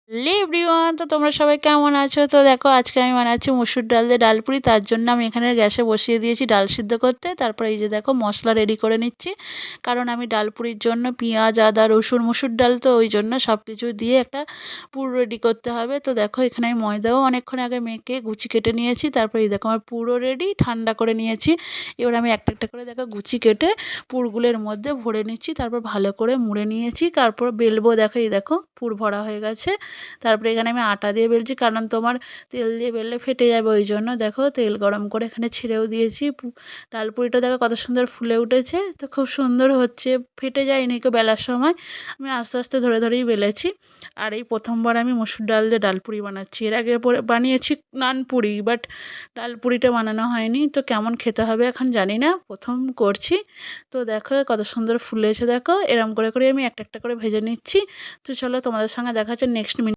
Hello everyone, তো তোমরা সবাই কেমন আছো? তো দেখো আজকে আমি বানাচ্ছি মসুর ডাল দিয়ে ডাল পুরি। তার জন্য আমি এখানে গ্যাসে বসিয়ে দিয়েছি ডাল সিদ্ধ করতে। তারপরে এই যে দেখো মশলা রেডি করে নিচ্ছি, কারণ আমি ডাল পুরির জন্য পেঁয়াজ, আদা, রসুন, মসুর ডাল তো ওই জন্য সব কিছু দিয়ে একটা পুর রেডি করতে হবে। তো দেখো এখানে আমি ময়দাও অনেকক্ষণ আগে মেখে গুচি কেটে নিয়েছি। তারপরে এই দেখো আমার পুরো রেডি, ঠান্ডা করে নিয়েছি। এবার আমি একটা একটা করে দেখো গুচি কেটে পুরগুলোর মধ্যে ভরে নিচ্ছি। তারপর ভালো করে মুড়ে নিয়েছি, তারপর বেলবো। দেখো এই দেখো পুর ভরা হয়ে গেছে। তারপরে এখানে আমি আটা দিয়ে বেলছি, কারণ তোমার তেল দিয়ে বেললে ফেটে যাবে, ওই জন্য দেখো তেল গরম করে এখানে ছেড়েও দিয়েছি। ডাল পুরিটা দেখো কত সুন্দর ফুলে উঠেছে, তো খুব সুন্দর হচ্ছে, ফেটে যায়নি কেউ বেলার সময়। আমি আস্তে আস্তে ধরে ধরেই বেলেছি। আর এই প্রথমবার আমি মসুর ডাল দিয়ে ডাল পুরি বানাচ্ছি। এর আগে বানিয়েছি নান পুরি, বাট ডাল পুরিটা বানানো হয়নি। তো কেমন খেতে হবে এখন জানি না, প্রথম করছি। তো দেখো কত সুন্দর ফুলেছে, দেখো এরম করে করে আমি একটা একটা করে ভেজে নিচ্ছি। তো চলো তোমাদের সঙ্গে দেখা হচ্ছে নেক্সট